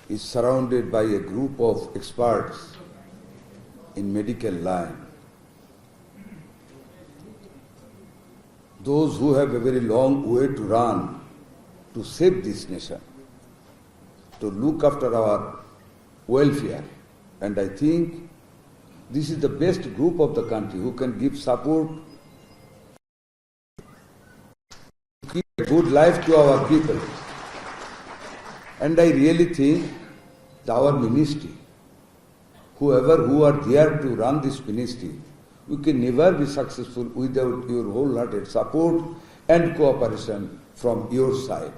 is surrounded by a group of experts in medical line. Those who have a very long way to run to save this nation, to look after our welfare. And I think this is the best group of the country who can give support, give a good life to our people. And I really think that our ministry, whoever who are there to run this ministry, we can never be successful without your wholehearted support and cooperation from your side.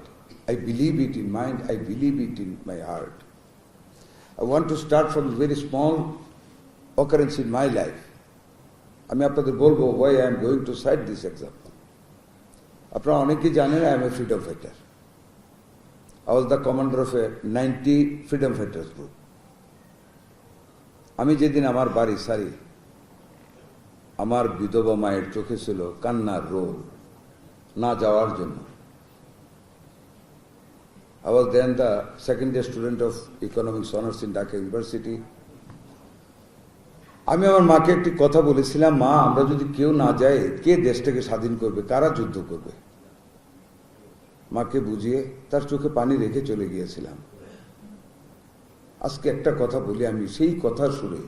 I believe it in mind, I believe it in my heart. I want to start from a very small occurrence in my life. আমি আপনাদের বলবো why I am going to cite this example. আপনারা অনেকেই জানেন I am a freedom fighter. I was the commander of a 90 freedom fighters group. আমি যেদিন আমার বাড়ি সারি, আমার বিধবা মায়ের চোখে ছিল কান্নার রোল না যাওয়ার জন্য। I was then the second year student of economics honors in Dhaka University. আমি আমার মাকে একটি কথা বলেছিলাম, মা আমরা যদি কেউ না যাই কে দেশটাকে স্বাধীন করবে, কারা যুদ্ধ করবে? মাকে বুঝিয়ে তার চোখে পানি রেখে চলে গিয়েছিলাম। আজকে একটা কথা বলি, আমি সেই কথা শুনে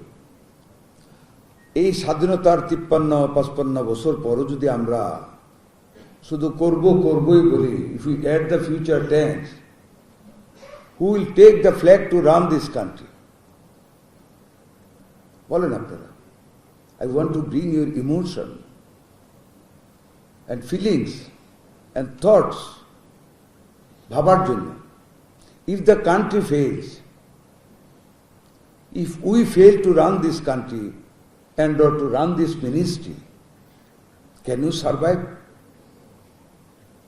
এই স্বাধীনতার 53-55 বছর পরও যদি আমরা শুধু করবই বলি, if we add the future tense, who will take the flag to run this country? বলেন আপনারা। I want to bring your emotion and feelings and thoughts ভাবার জন্য। If the country fails, if we fail to run this country and or to run this ministry, can you survive?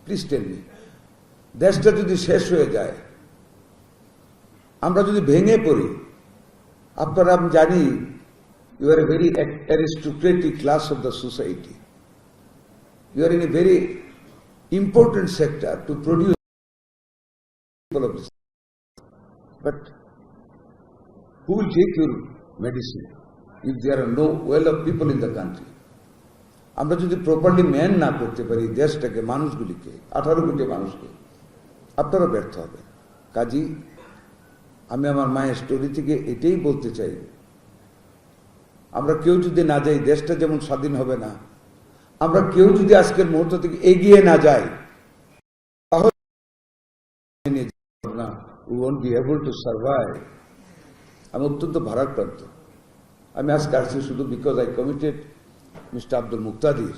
Please tell me. দেশটা যদি শেষ হয়ে যায়, আমরা যদি ভেঙে পড়ি, আপনারা আমি জানি you are a very aristocratic class of the society. You are in a very important sector to produce people of this. But who will take your medicine if there are no well of people in the country? আমরা যদি properly man না করতে পারি দেশটাকে, মানুষগুলিকে, 18 কোটি মানুষকে, আপনারা ব্যর্থ হবে। কাজী আমি আমার মায়ের স্টোরি থেকে এটাই বলতে চাই, আমরা কেউ যদি না যাই দেশটা যেমন স্বাধীন হবে না, আমরা কেউ যদি আজকের মুহূর্ত থেকে এগিয়ে না যাই তাহলে we won't be able to survive. আমি অত্যন্ত ভারাক্রান্ত। আমি আজকে আসছি শুধু because I committed Mr. Abdul Muqtadir.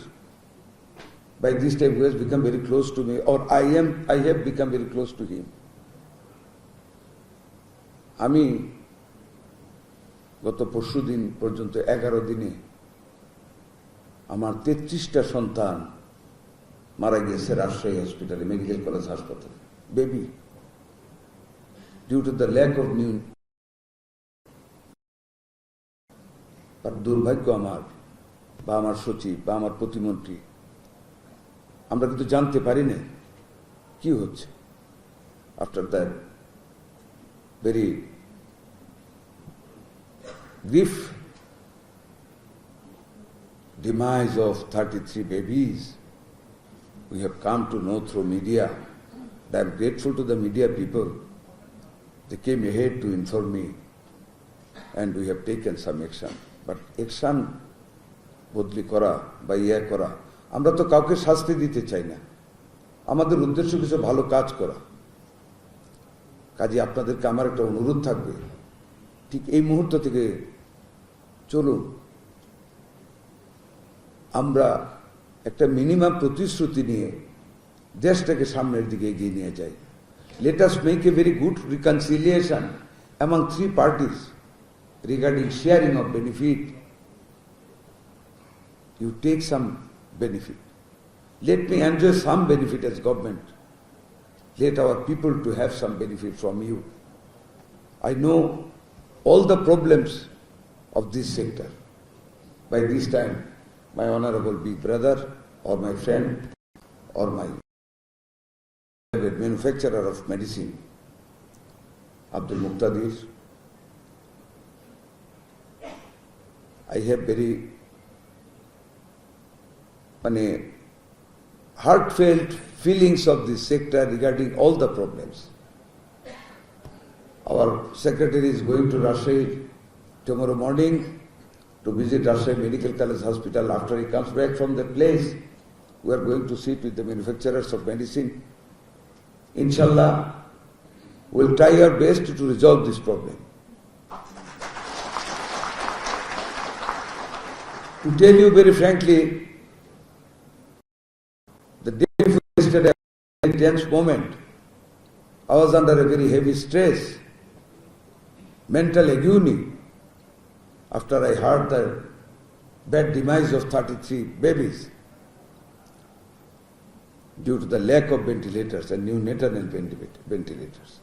By this time he has become very close to me, or I have become very close to him. আমি গত পরশুদিন পর্যন্ত 11 দিনে আমার 33টা সন্তান মারা গিয়েছে রাজশাহী হসপিটালে, মেডিকেল কলেজ হাসপাতালে, baby, due to the lack of new. আর দুর্ভাগ্য আমার বা আমার সচিব বা আমার প্রতিমন্ত্রী, আমরা কিন্তু জানতে পারি না কি হচ্ছে। After that very brief demise of 33 babies, we have come to know through media. I am grateful to the media people. They came ahead to inform me and we have taken some action. But action বদলি করা বা ইয়া করা, আমরা তো কাউকে শাস্তি দিতে চাই না, আমাদের উদ্দেশ্য কিছু ভালো কাজ করা। কাজে আপনাদেরকে আমার একটা অনুরোধ থাকবে, ঠিক এই মুহূর্ত থেকে চলুন আমরা একটা মিনিমাম প্রতিশ্রুতি নিয়ে দেশটাকে সামনের দিকে এগিয়ে নিয়ে যাই। Let us make a very good reconciliation among 3 parties regarding sharing of benefit. You take some benefit. Let me enjoy some benefit as government. Let our people to have some benefit from you. I know all the problems of this sector. By this time, my honorable big brother or my friend or my manufacturer of medicine, Abdul Muqtadir. I have very heartfelt feelings of this sector regarding all the problems. Our secretary is going to Rajshahi tomorrow morning to visit Rajshahi Medical College Hospital. After he comes back from the place, we are going to sit with the manufacturers of medicine. Inshallah, we will try our best to resolve this problem. To tell you very frankly, the day before yesterday, a tense moment, I was under a very heavy stress, mental agony, after I heard the bad demise of 33 babies due to the lack of ventilators and neonatal ventilators.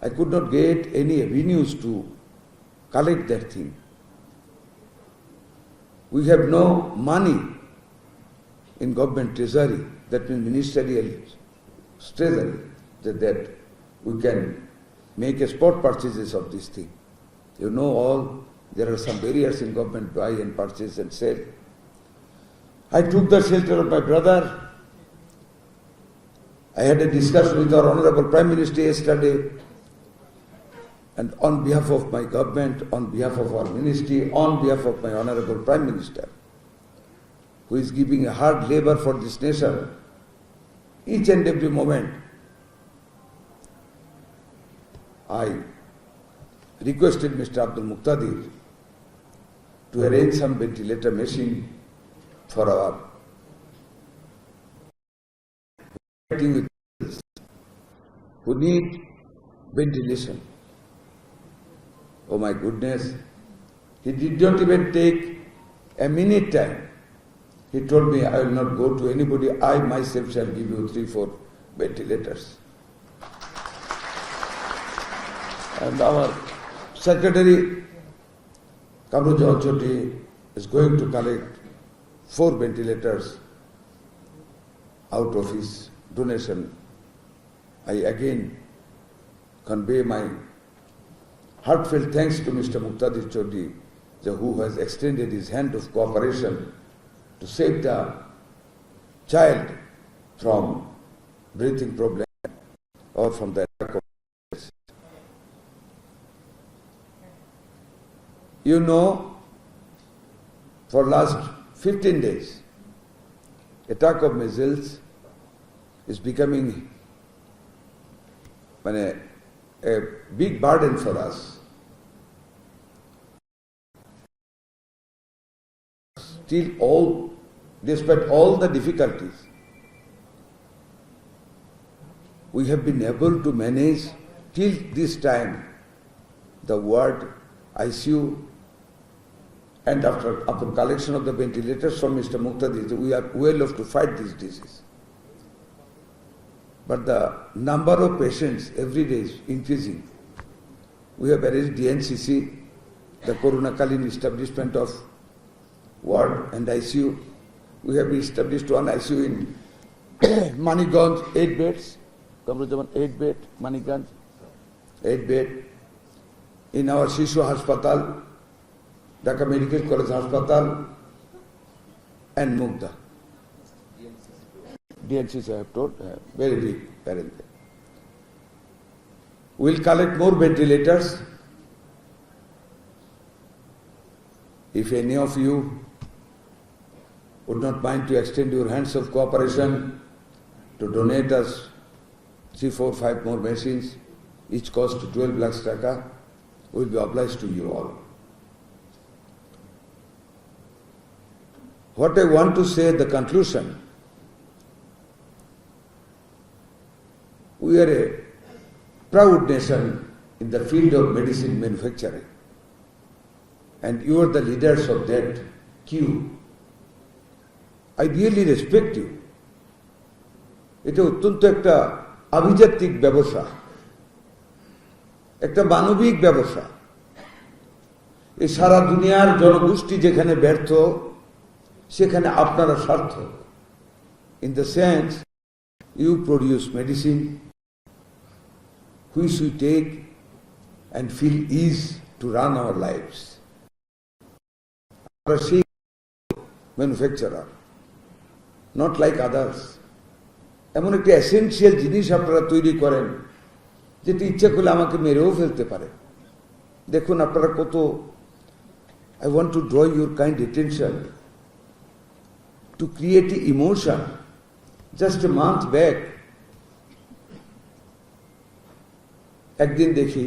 I could not get any avenues to collect that thing. We have no money in government treasury, that means ministerial treasury, that we can make a spot purchases of this thing. You know all, there are some barriers in government buy and purchase and sell. I took the shelter of my brother. I had a discussion with our Honorable Prime Minister yesterday, and on behalf of my government, on behalf of our ministry, on behalf of my Honorable Prime Minister, who is giving a hard labor for this nation, each and every moment, I requested Mr. Abdul Muqtadir to arrange some ventilator machine for our who need ventilation. Oh my goodness, he did not even take a minute time. He told me, I will not go to anybody, I myself shall give you 3-4 ventilators. And our secretary, Kamrujan Choti, is going to collect 4 ventilators out of his donation. I again convey my heartfelt thanks to Mr. Muqtadir Chaudhry, who has extended his hand of cooperation to save the child from breathing problem or from the attack of. You know, for last 15 days, attack of measles is becoming a big burden for us. Still, despite all the difficulties, we have been able to manage till this time the ward, ICU, and after collection of the ventilators from Mr. Muqtadir, we are well off to fight this disease. But the number of patients every day is increasing. We have arranged DNCC, the Corona-Kalin establishment of ward and ICU. We have established one ICU in Maniganj, 8 beds. Kamrujaman, 8 bed, Maniganj, 8 bed. In our Shishu Hospital, Dhaka Medical College Hospital, and Mugda. DNCC I have told, very big arrangement. We will collect more ventilators. If any of you would not mind to extend your hands of cooperation to donate us 3, 4, 5 more machines, each cost 12 lakhs taka, we will be obliged to you all. What I want to say at the conclusion, we are a proud nation in the field of medicine manufacturing, and you are the leaders of that queue. I really respect you. এটা অত্যন্ত একটা আভিজাত্যিক ব্যবসা, একটা মানবিক ব্যবসা। এই সারা দুনিয়ার জনগোষ্ঠী যেখানে ব্যর্থ, সেখানে আপনারা সার্থক। In the sense, you produce medicine which we take and feel ease to run our lives. Our manufacturer, not like others. এমন একটা এসেনশিয়াল জিনিস আপনারা তৈরি করেন যেটি ইচ্ছা করলে আমাকে মেরেও ফেলতে পারে। দেখুন আপনারা কত, I want to draw your kind attention to create emotion. Just a month back, একদিন দেখি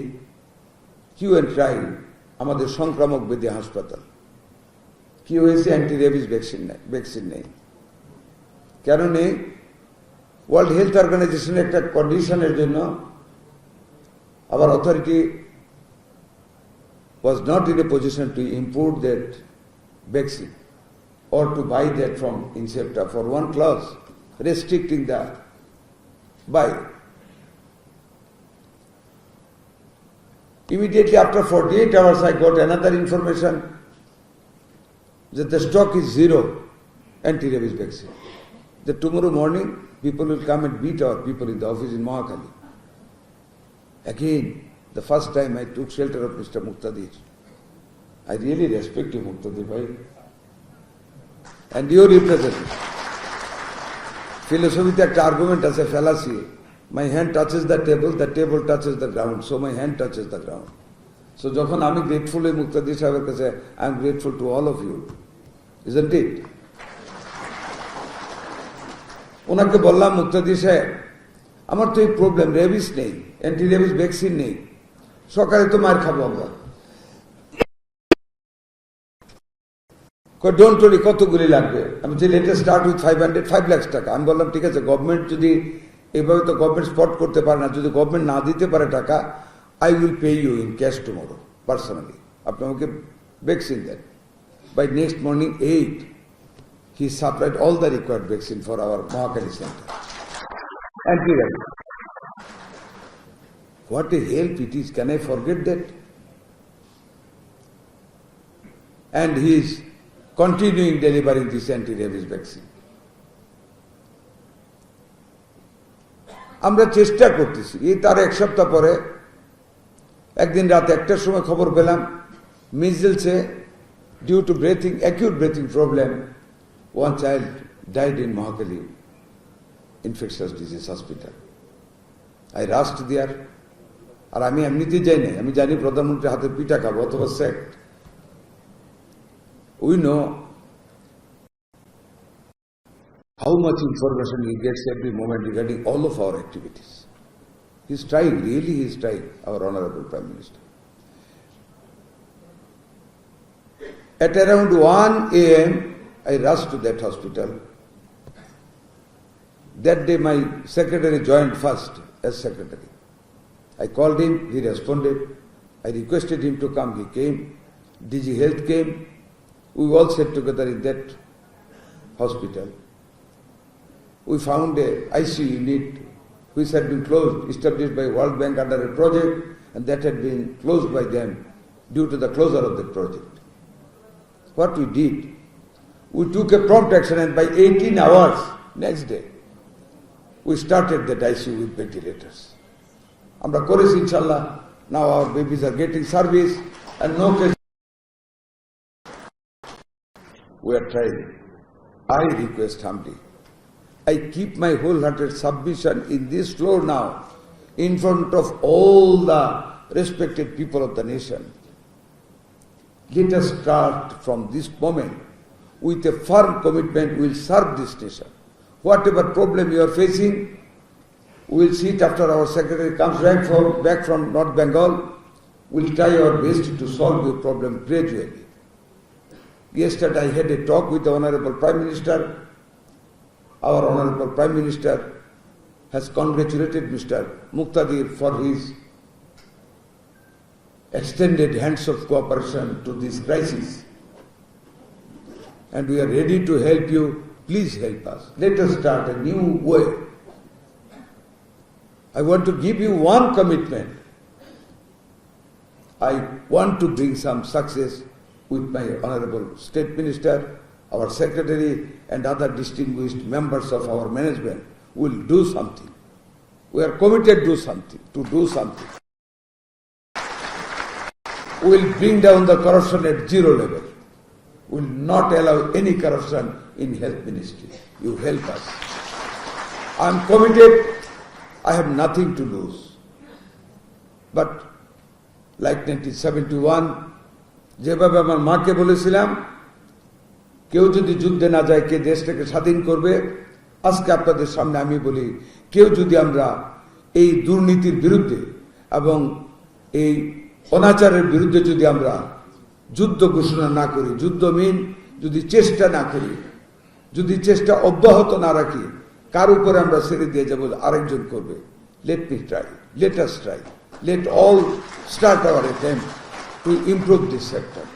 কিউ এন্ড ট্রাই আমাদের সংক্রামক ব্যাধি হাসপাতাল, কি হয়েছে, অ্যান্টি রেবিস ভ্যাকসিন নেই। কেন নেই? ওয়ার্ল্ড হেলথ অর্গানাইজেশনের একটা কন্ডিশনের জন্য our authority was not in a position to import that vaccine or to buy that from Incepta for one clause restricting the buy. Immediately after 48 hours I got another information that the stock is zero anti-rabies vaccine. That tomorrow morning people will come and beat our people in the office in Mahakali. Again, the first time I took shelter of Mr. Muqtadir. I really respect you, Muqtadir bhai. And your representative. Philosophy একটা argument আছে, fallacy. My hand touches the table touches the ground, so my hand touches the ground. So যখন আমি grateful হই মুক্তাদির সাহেবের কাছে, I am grateful to all of you. Isn't it? ওনাকে বললাম, মুক্তাদির সাহেব আমার তো এই প্রবলেম, রেবিস নেই, অ্যান্টি রেবিস ভ্যাকসিন নেই, সকালে তো মার খাবো আমরা। ডোন্ট ওয়ারি, কতগুলি লাগবে? আমি যে লেটেস্ট স্টার্ট উইথ 5 লাখ টাকা। আমি বললাম ঠিক আছে, গভর্নমেন্ট যদি এভাবে, তো গভর্নমেন্ট স্পট করতে পারে না, যদি গভর্নমেন্ট না দিতে পারে টাকা, I will pay you in cash tomorrow personally. আপনি আমাকে ভ্যাকসিন দেন। By next morning 8 he supplied all the required vaccine for our Mahakali center. Anti-rabies. What a help it is, can I forget that? And he is continuing delivering this anti-rabies vaccine. আমরা চেষ্টা করতেছি। এই তার এক সপ্তাহ পরে একদিন রাত 1টার সময় খবর পেলাম মিজলসে due to acute breathing problem, one child died in Mahakali infectious disease hospital. I rushed there. আর আমি এমনিতেই যাই না, আমি জানি প্রধানমন্ত্রীর হাতে পিঠা খাবো অথবা sect. We know how much information he gets every moment regarding all of our activities. He is trying, really he is trying, our Honorable Prime Minister. At around 1 a.m. I rushed to that hospital. That day my secretary joined first as secretary. I called him, he responded. I requested him to come, he came. DG Health came. We all sat together in that hospital. We found a ICU unit which had been closed, established by World Bank under a project, and that had been closed by them due to the closure of the project. What we did, we took a prompt action, and by 18 hours next day, we started that ICU with ventilators. Amra kореchi inshallah. Now our babies are getting service and no case. We are trying. I request humbly, I keep my wholehearted submission in this floor now, in front of all the respected people of the nation. Let us start from this moment with a firm commitment. We will serve this nation. Whatever problem you are facing, we will see it after our secretary comes back from North Bengal. We will try our best to solve your problem gradually. Yesterday I had a talk with the Honorable Prime Minister. Our Honorable Prime Minister has congratulated Mr. Muqtadir for his extended hands of cooperation to this crisis. And we are ready to help you. Please help us. Let us start a new way. I want to give you one commitment. I want to bring some success with my Honorable State Minister, our Secretary and other distinguished members of our management. Will do something. We are committed to do something. We will bring down the corruption at zero level. We will not allow any corruption in health ministry. You help us. I am committed. I have nothing to lose. But like 1971, যেভাবে আমার মাকে বলেছিলাম কেউ যদি যুদ্ধে না যায় কে দেশটাকে স্বাধীন করবে, আজকে আপনাদের সামনে আমি বলি কেউ যদি আমরা এই দুর্নীতির বিরুদ্ধে এবং এই অনাচারের বিরুদ্ধে যদি আমরা যুদ্ধ ঘোষণা না করি, যুদ্ধ মিন যদি চেষ্টা না করি, যদি চেষ্টা অব্যাহত না রাখি, কার উপরে আমরা ছেড়ে দিয়ে যাব আরেকজন করবে। Let me try, let us try, late all start our attempt to improve this sector.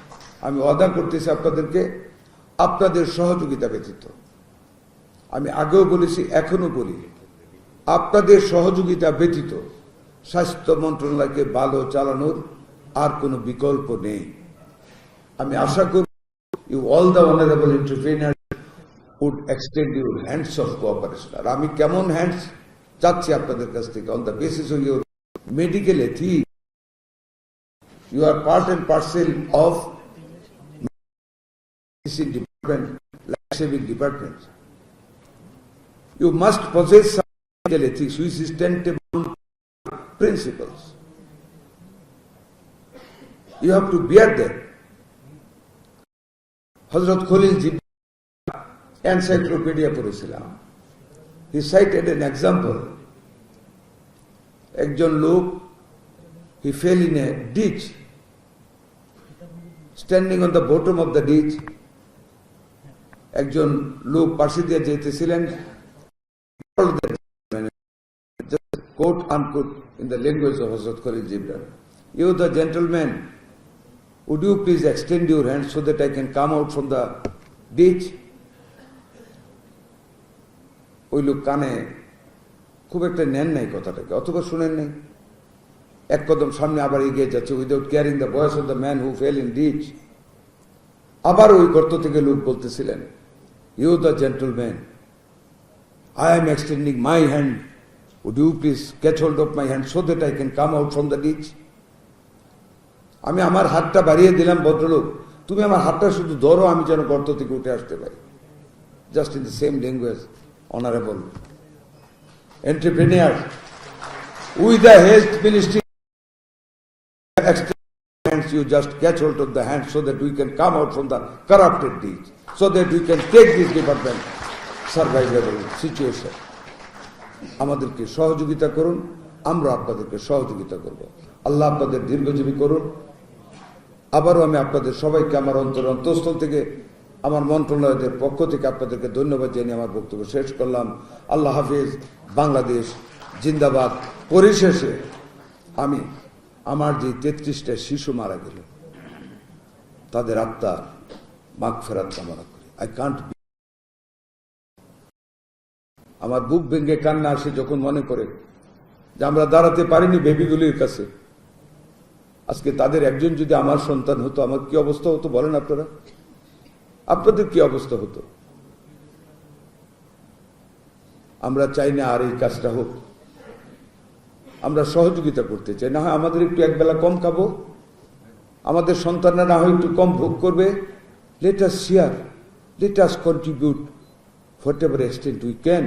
আমি ওয়াদা করতেছি আপনাদেরকে, আপনাদের সহযোগিতা ব্যতীত, আমি আগেও বলেছি এখনো বলি, আপনাদের সহযোগিতা ব্যতীত স্বাস্থ্য মন্ত্রণালয়কে ভালো চালানোর আর কোনো বিকল্প নেই। আমি আশা করি you all the honourable entrepreneur would extend your hands of cooperation. আর আমি কেমন হ্যান্ডস চাচ্ছি আপনাদের কাছ থেকে, on the basis of your medical ethics, you are part and parcel of medicine department, life-saving department. You must possess some medical ethics which is tantamount principles. You have to bear them. Hazrat Khalil Gibran encyclopedia পড়েছিলাম, he cited an example. একজন লোক, he fell in a ditch, standing on the bottom of the ditch. একজন লোক পাশে দিয়ে যেতেছিলেন, quote unquote in the language of Hazrat Khalil Gibran, you the gentleman, would you please extend your hand so that I can come out from the ditch? ওই লোক কানে খুব একটা নেন নাই কথাটাকে, অথবা শুনেন নাই, এক কদম সামনে আবার এগিয়ে যাচ্ছে without caring the voice of the man who fell in ditch. আবার ওই গর্ত থেকে লোক বলতেছিলেন, you the gentleman, I am extending my hand, would you please catch hold of my hand so that I can come out from the ditch. আমি আমার হাতটা বাড়িয়ে দিলাম, ভদ্রলোক তুমি আমার হাতটা শুধু ধরো, আমি যেন গর্ত থেকে উঠে আসতে পারি। Just in the same language, honorable entrepreneur, with the health ministry, you just catch hold of the hand so that we can come out from the corrupted deeds, so that we can take this department survivable situation. আমাদেরকে সহযোগিতা করুন, আমরা আপনাদেরকে সহযোগিতা করব। আল্লাহ আপনাদের দীর্ঘজীবী করুন। আবারও আমি আপনাদের সবাইকে আমার অন্তঃস্থল থেকে, আমার মন্ত্রণালয়ের পক্ষ থেকে আপনাদেরকে ধন্যবাদ জানিয়ে আমার বক্তব্য শেষ করলাম। আল্লাহ হাফিজ, বাংলাদেশ জিন্দাবাদ। পরিশেষে আমি আমার যে 33টা শিশু মারা গেল তাদের আত্মার মাগফিরাত কামনা করি। আমার বুক ভেঙে কান্না আসে যখন মনে করে যে আমরা দাঁড়াতে পারিনি বেবিগুলির কাছে। আজকে তাদের একজন যদি আমার সন্তান হতো, আমার কি অবস্থা হতো বলেন আপনারা? আপনাদের কি অবস্থা হতো? আমরা চাই না আর এই কাজটা হোক, আমরা সহযোগিতা করতে চাই। না হয় আমাদের একটু একবেলা কম খাবো, আমাদের সন্তানরা না হয় একটু কম ভোগ করবে। Let us share, let us contribute whatever extent we can.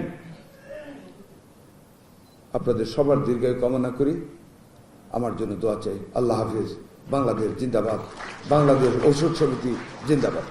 আপনাদের সবার দীর্ঘায়ু কামনা করি, আমার জন্য দোয়া চাই। আল্লাহ হাফিজ, বাংলাদেশ জিন্দাবাদ, বাংলাদেশ ঔষধ সমিতি জিন্দাবাদ।